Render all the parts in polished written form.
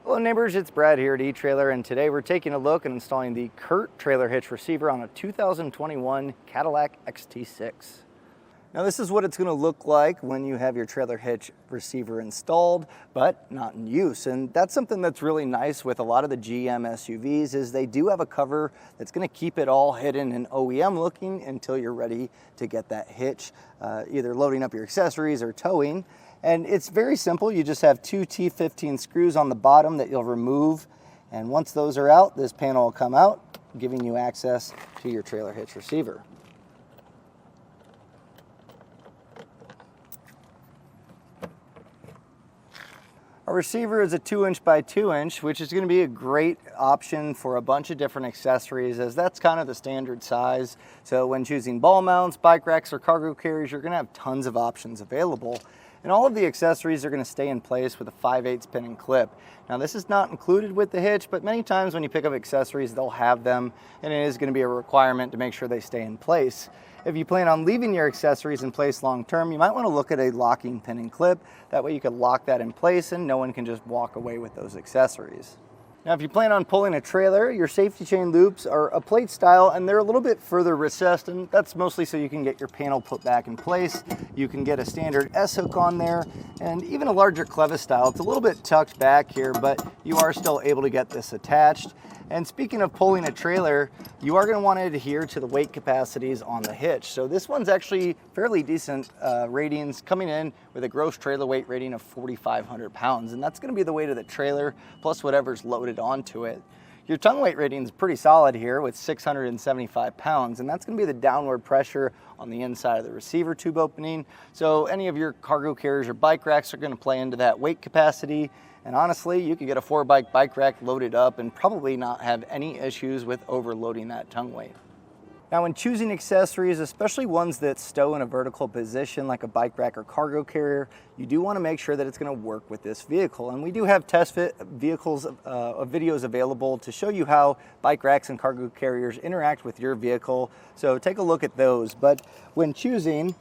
Hello neighbors, it's Brad here at eTrailer, and today we're taking a look and installing the CURT Trailer Hitch receiver on a 2021 Cadillac XT6. Now this is what it's going to look like when you have your trailer hitch receiver installed, but not in use. And that's something that's really nice with a lot of the GM SUVs is they do have a cover that's going to keep it all hidden and OEM looking until you're ready to get that hitch, either loading up your accessories or towing. And it's very simple. You just have two T15 screws on the bottom that you'll remove. And once those are out, this panel will come out, giving you access to your trailer hitch receiver. Our receiver is a 2" by 2", which is going to be a great option for a bunch of different accessories, as that's kind of the standard size. So when choosing ball mounts, bike racks, or cargo carriers, you're going to have tons of options available. And all of the accessories are going to stay in place with a 5/8 pin and clip. Now this is not included with the hitch, but many times when you pick up accessories, they'll have them, and it is going to be a requirement to make sure they stay in place. If you plan on leaving your accessories in place long term, you might want to look at a locking pin and clip. That way you can lock that in place and no one can just walk away with those accessories. Now if you plan on pulling a trailer, your safety chain loops are a plate style and they're a little bit further recessed, and that's mostly so you can get your panel put back in place. You can get a standard S-hook on there and even a larger clevis style. It's a little bit tucked back here, but you are still able to get this attached. And speaking of pulling a trailer, you are going to want to adhere to the weight capacities on the hitch. So this one's actually fairly decent ratings, coming in with a gross trailer weight rating of 4,500 pounds. And that's going to be the weight of the trailer plus whatever's loaded onto it. Your tongue weight rating is pretty solid here with 675 pounds, and that's going to be the downward pressure on the inside of the receiver tube opening. So any of your cargo carriers or bike racks are going to play into that weight capacity. And honestly, you could get a 4-bike rack loaded up and probably not have any issues with overloading that tongue weight. Now when choosing accessories, especially ones that stow in a vertical position like a bike rack or cargo carrier, you do want to make sure that it's going to work with this vehicle. And we do have test fit vehicles videos available to show you how bike racks and cargo carriers interact with your vehicle. So take a look at those. But when choosing,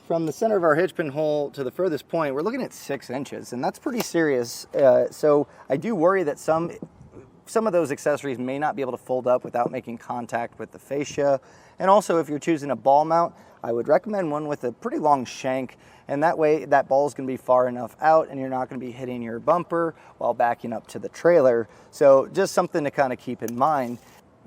from the center of our hitch pin hole to the furthest point, we're looking at 6 inches, and that's pretty serious. So I do worry that some of those accessories may not be able to fold up without making contact with the fascia. And also, if you're choosing a ball mount, I would recommend one with a pretty long shank, and that way that ball is going to be far enough out and you're not going to be hitting your bumper while backing up to the trailer. So just something to kind of keep in mind.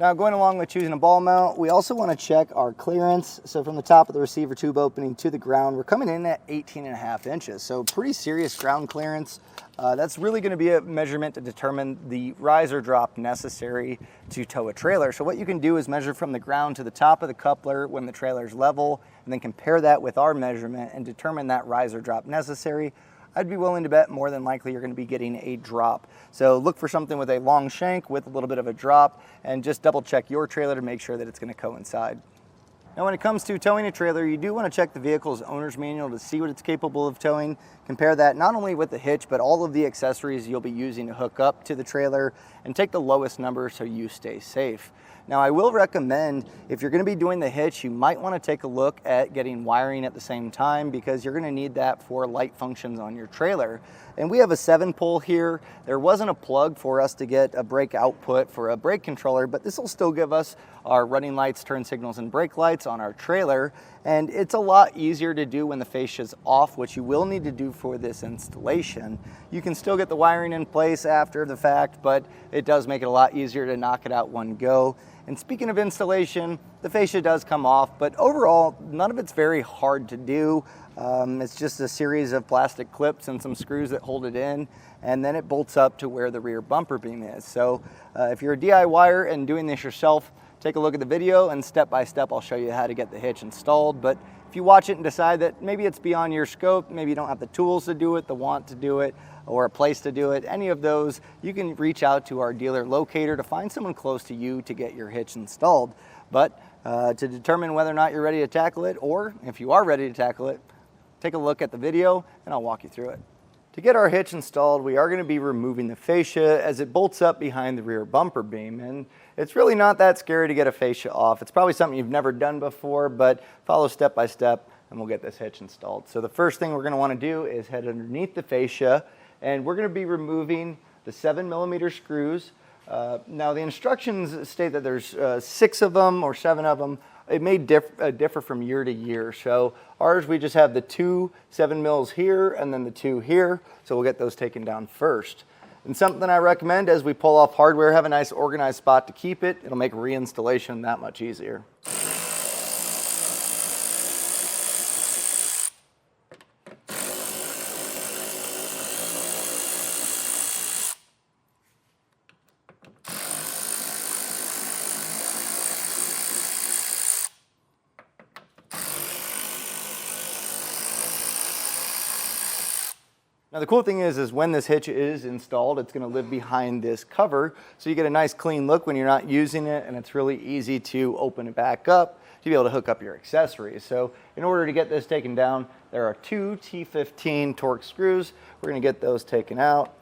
Now going along with choosing a ball mount, we also want to check our clearance. So from the top of the receiver tube opening to the ground, we're coming in at 18.5 inches. So pretty serious ground clearance. That's really going to be a measurement to determine the rise or drop necessary to tow a trailer. So what you can do is measure from the ground to the top of the coupler when the trailer's level, and then compare that with our measurement and determine that rise or drop necessary. I'd be willing to bet more than likely you're going to be getting a drop. So look for something with a long shank with a little bit of a drop, and just double check your trailer to make sure that it's going to coincide. Now when it comes to towing a trailer, you do want to check the vehicle's owner's manual to see what it's capable of towing. Compare that not only with the hitch, but all of the accessories you'll be using to hook up to the trailer, and take the lowest number so you stay safe. Now I will recommend, if you're going to be doing the hitch, you might want to take a look at getting wiring at the same time, because you're going to need that for light functions on your trailer. And we have a 7-pole here. There wasn't a plug for us to get a brake output for a brake controller, but this will still give us our running lights, turn signals, and brake lights on our trailer. And it's a lot easier to do when the fascia's off, which you will need to do for this installation. You can still get the wiring in place after the fact, but it does make it a lot easier to knock it out one go. And speaking of installation, the fascia does come off, but overall, none of it's very hard to do. It's just a series of plastic clips and some screws that hold it in, and then it bolts up to where the rear bumper beam is. So if you're a DIYer and doing this yourself, take a look at the video, and step by step I'll show you how to get the hitch installed. But if you watch it and decide that maybe it's beyond your scope, maybe you don't have the tools to do it, the want to do it, or a place to do it, any of those, you can reach out to our dealer locator to find someone close to you to get your hitch installed. But to determine whether or not you're ready to tackle it, or if you are ready to tackle it, take a look at the video and I'll walk you through it. To get our hitch installed, we are going to be removing the fascia as it bolts up behind the rear bumper beam. And it's really not that scary to get a fascia off. It's probably something you've never done before, but follow step by step and we'll get this hitch installed. So the first thing we're going to want to do is head underneath the fascia, and we're going to be removing the 7mm screws. Now the instructions state that there's 6 of them or 7 of them. It may differ from year to year. So ours, we just have the 2 7mm here and then the 2 here. So we'll get those taken down first. And something I recommend as we pull off hardware, have a nice organized spot to keep it. It'll make reinstallation that much easier. Now the cool thing is when this hitch is installed, it's going to live behind this cover, so you get a nice clean look when you're not using it, and it's really easy to open it back up to be able to hook up your accessories. So in order to get this taken down, there are 2 T15 Torx screws. We're going to get those taken out.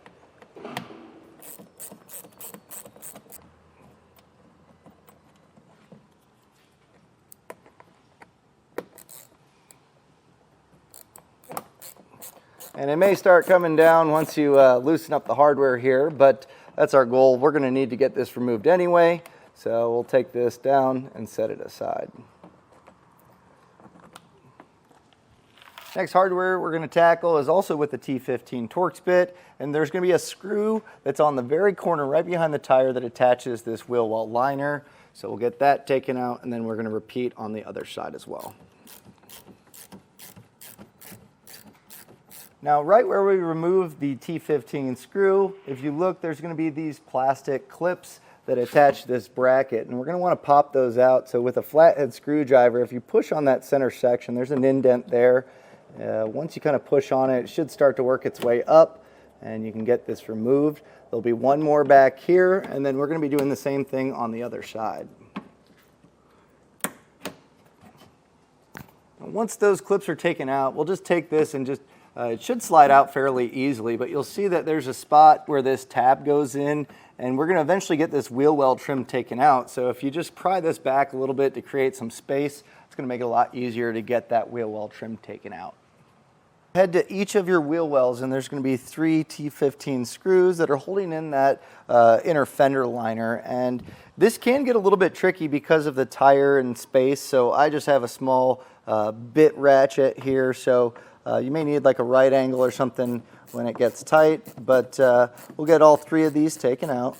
And it may start coming down once you loosen up the hardware here, but that's our goal. We're going to need to get this removed anyway, so we'll take this down and set it aside. Next hardware we're going to tackle is also with the T15 Torx bit, and there's going to be a screw that's on the very corner right behind the tire that attaches this wheel well liner. So we'll get that taken out, and then we're going to repeat on the other side as well. Now, right where we remove the T15 screw, if you look, there's going to be these plastic clips that attach this bracket, and we're going to want to pop those out. So with a flathead screwdriver, if you push on that center section, there's an indent there. Once you kind of push on it, it should start to work its way up, and you can get this removed. There'll be one more back here, and then we're going to be doing the same thing on the other side. Once those clips are taken out, we'll just take this and just it should slide out fairly easily, but you'll see that there's a spot where this tab goes in, and we're going to eventually get this wheel well trim taken out. So if you just pry this back a little bit to create some space, it's going to make it a lot easier to get that wheel well trim taken out. Head to each of your wheel wells, and there's going to be 3 T15 screws that are holding in that inner fender liner. And this can get a little bit tricky because of the tire and space, so I just have a small bit ratchet here. So you may need like a right angle or something when it gets tight, but we'll get all 3 of these taken out.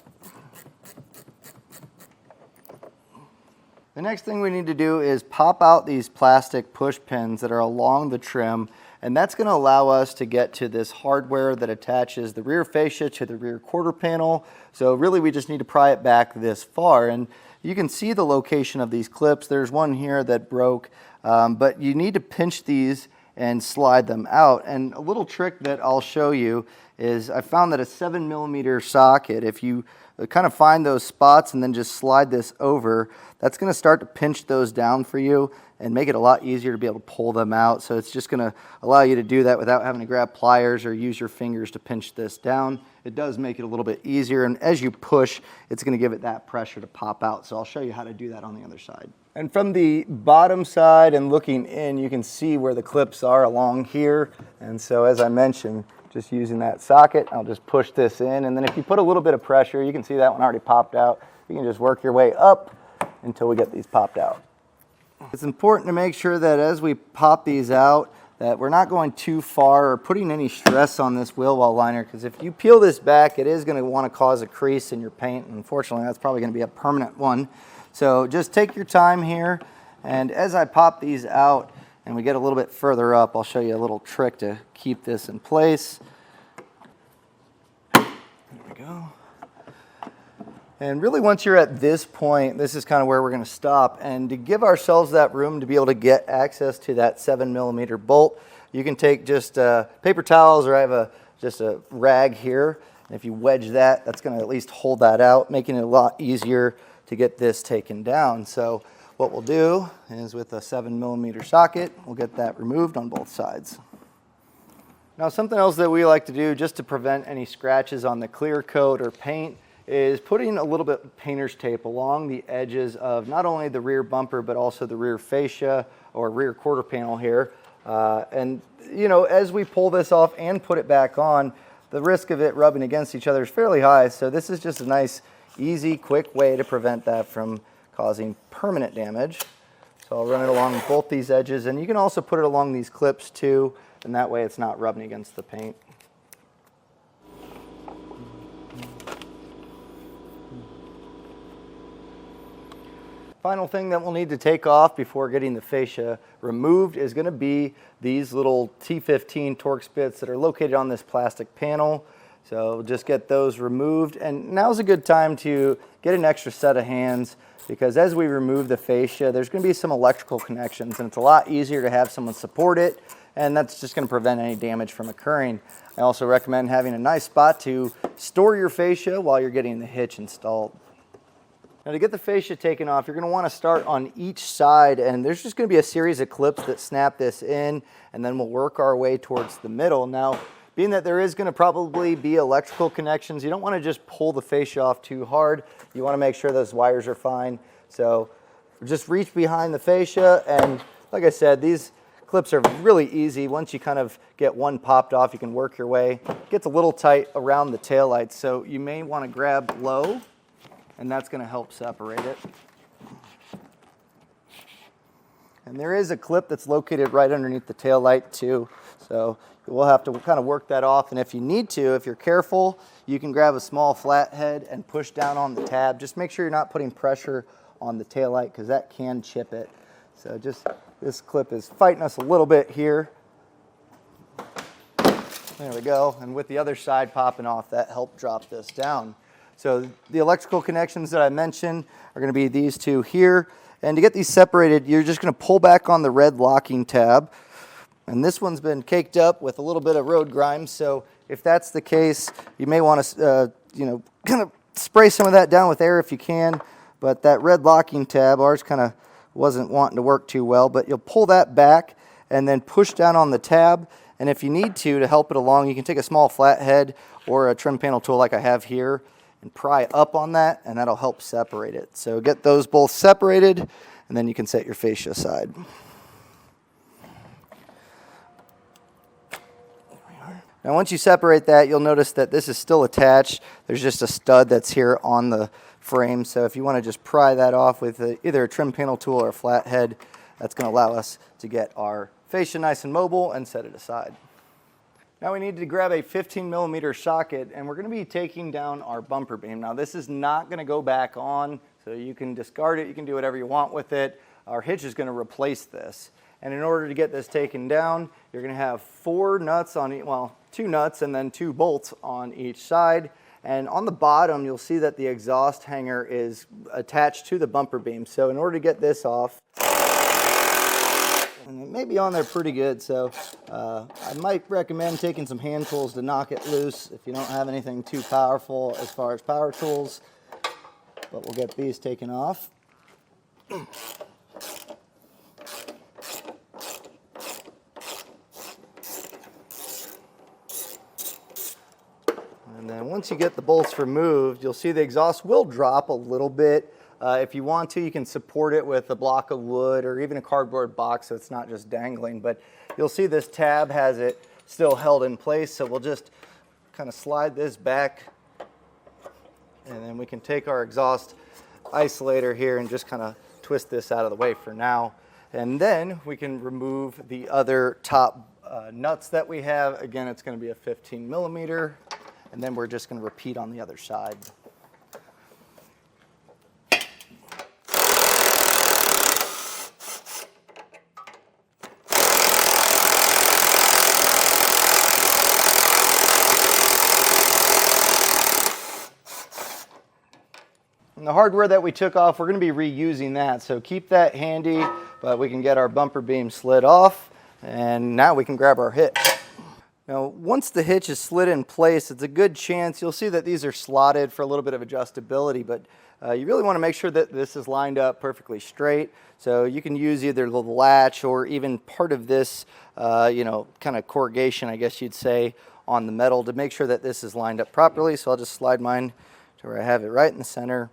The next thing we need to do is pop out these plastic push pins that are along the trim, and that's going to allow us to get to this hardware that attaches the rear fascia to the rear quarter panel. So really we just need to pry it back this far, and you can see the location of these clips. There's one here that broke, but you need to pinch these and slide them out. And a little trick that I'll show you is I found that a 7mm socket, if you kind of find those spots and then just slide this over, that's going to start to pinch those down for you and make it a lot easier to be able to pull them out. So it's just going to allow you to do that without having to grab pliers or use your fingers to pinch this down. It does make it a little bit easier, and as you push, it's going to give it that pressure to pop out. So I'll show you how to do that on the other side. And from the bottom side and looking in, you can see where the clips are along here. And so as I mentioned, just using that socket, I'll just push this in. And then if you put a little bit of pressure, you can see that one already popped out. You can just work your way up until we get these popped out. It's important to make sure that as we pop these out, that we're not going too far or putting any stress on this wheel well liner, because if you peel this back, it is going to want to cause a crease in your paint. And unfortunately, that's probably going to be a permanent one. So just take your time here, and as I pop these out and we get a little bit further up, I'll show you a little trick to keep this in place. There we go. And really once you're at this point, this is kind of where we're going to stop. And to give ourselves that room to be able to get access to that 7mm bolt, you can take just paper towels, or I have just a rag here. And if you wedge that, that's going to at least hold that out, making it a lot easier to get this taken down. So what we'll do is with a 7mm socket, we'll get that removed on both sides. Now something else that we like to do just to prevent any scratches on the clear coat or paint is putting a little bit of painter's tape along the edges of not only the rear bumper but also the rear fascia or rear quarter panel here. And you know, as we pull this off and put it back on, the risk of it rubbing against each other is fairly high. So this is just a nice, easy, quick way to prevent that from causing permanent damage. So I'll run it along both these edges, and you can also put it along these clips too, and that way it's not rubbing against the paint. Final thing that we'll need to take off before getting the fascia removed is going to be these little T15 Torx bits that are located on this plastic panel. So just get those removed, and now's a good time to get an extra set of hands, because as we remove the fascia, there's going to be some electrical connections, and it's a lot easier to have someone support it, and that's just going to prevent any damage from occurring. I also recommend having a nice spot to store your fascia while you're getting the hitch installed. Now, to get the fascia taken off, you're going to want to start on each side, and there's just going to be a series of clips that snap this in, and then we'll work our way towards the middle. Now, being that there is going to probably be electrical connections, you don't want to just pull the fascia off too hard. You want to make sure those wires are fine. So just reach behind the fascia, and like I said, these clips are really easy. Once you kind of get one popped off, you can work your way. It gets a little tight around the taillights, so you may want to grab low, and that's going to help separate it. And there is a clip that's located right underneath the taillight too, so we'll have to kind of work that off. And if you need to, if you're careful, you can grab a small flathead and push down on the tab. Just make sure you're not putting pressure on the taillight, because that can chip it. So just, this clip is fighting us a little bit here. There we go. And with the other side popping off, that helped drop this down. So the electrical connections that I mentioned are going to be these two here. And to get these separated, you're just going to pull back on the red locking tab. And this one's been caked up with a little bit of road grime, so if that's the case, you may want to, kind of spray some of that down with air if you can. But that red locking tab, ours kind of wasn't wanting to work too well, but you'll pull that back and then push down on the tab. And if you need to help it along, you can take a small flathead or a trim panel tool like I have here and pry up on that, and that'll help separate it. So get those both separated, and then you can set your fascia aside. Now once you separate that, you'll notice that this is still attached. There's just a stud that's here on the frame, so if you want to just pry that off with either a trim panel tool or a flathead, that's going to allow us to get our fascia nice and mobile and set it aside. Now we need to grab a 15mm socket, and we're going to be taking down our bumper beam. Now this is not going to go back on, so you can discard it, you can do whatever you want with it. Our hitch is going to replace this. And in order to get this taken down, you're going to have 4 nuts on each, well, 2 nuts and then 2 bolts on each side. And on the bottom, you'll see that the exhaust hanger is attached to the bumper beam. So in order to get this off, and it may be on there pretty good, so I might recommend taking some hand tools to knock it loose if you don't have anything too powerful as far as power tools. But we'll get these taken off. And then once you get the bolts removed, you'll see the exhaust will drop a little bit. If you want to, you can support it with a block of wood or even a cardboard box so it's not just dangling. But you'll see this tab has it still held in place, so we'll just kind of slide this back, and then we can take our exhaust isolator here and just kind of twist this out of the way for now. And then we can remove the other top nuts that we have. Again, it's going to be a 15mm. And then we're just going to repeat on the other side. And the hardware that we took off, we're going to be reusing that. So keep that handy, but we can get our bumper beam slid off, and now we can grab our hitch. Now, once the hitch is slid in place, it's a good chance, you'll see that these are slotted for a little bit of adjustability, but you really want to make sure that this is lined up perfectly straight. So you can use either the latch or even part of this, kind of corrugation, I guess you'd say, on the metal to make sure that this is lined up properly. So I'll just slide mine to where I have it right in the center.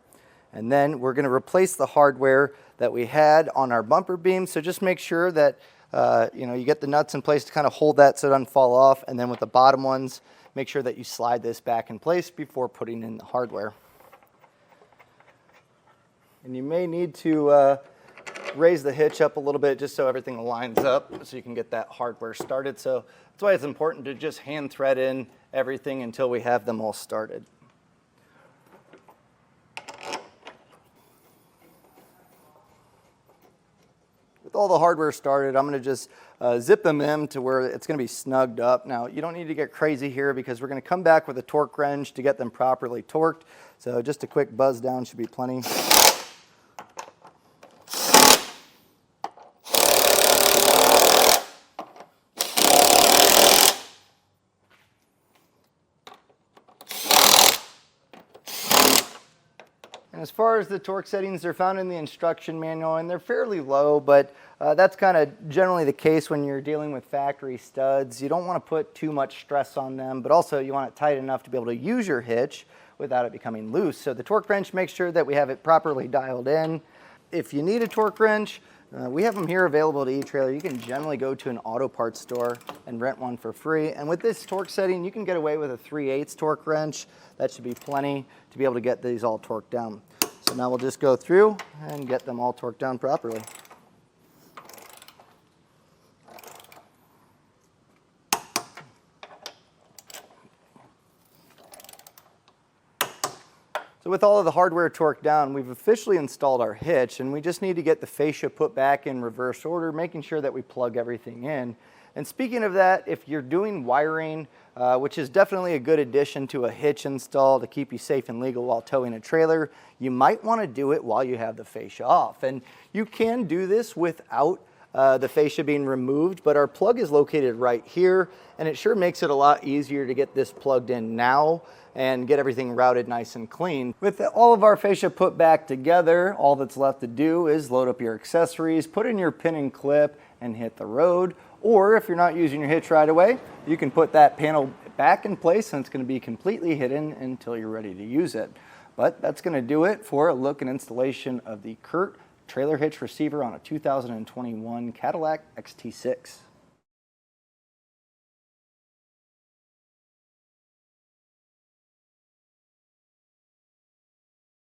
And then we're going to replace the hardware that we had on our bumper beam. So just make sure that you get the nuts in place to kind of hold that so it doesn't fall off. And then with the bottom ones, make sure that you slide this back in place before putting in the hardware. And you may need to raise the hitch up a little bit just so everything lines up so you can get that hardware started. So that's why it's important to just hand thread in everything until we have them all started. With all the hardware started, I'm going to just zip them in to where it's going to be snugged up. Now, you don't need to get crazy here because we're going to come back with a torque wrench to get them properly torqued. So just a quick buzz down should be plenty. As far as the torque settings, they're found in the instruction manual, and they're fairly low, but that's kind of generally the case when you're dealing with factory studs. You don't want to put too much stress on them, but also you want it tight enough to be able to use your hitch without it becoming loose. So the torque wrench makes sure that we have it properly dialed in. If you need a torque wrench, we have them here available at eTrailer. You can generally go to an auto parts store and rent one for free. And with this torque setting, you can get away with a 3/8 torque wrench. That should be plenty to be able to get these all torqued down. So now we'll just go through and get them all torqued down properly. So with all of the hardware torqued down, we've officially installed our hitch, and we just need to get the fascia put back in reverse order, making sure that we plug everything in. And speaking of that, if you're doing wiring, which is definitely a good addition to a hitch install to keep you safe and legal while towing a trailer, you might want to do it while you have the fascia off. And you can do this without the fascia being removed, but our plug is located right here, and it sure makes it a lot easier to get this plugged in now and get everything routed nice and clean. With all of our fascia put back together, all that's left to do is load up your accessories, put in your pin and clip, and hit the road. Or if you're not using your hitch right away, you can put that panel back in place and it's going to be completely hidden until you're ready to use it. But that's going to do it for a look and installation of the CURT Trailer Hitch receiver on a 2021 Cadillac XT6.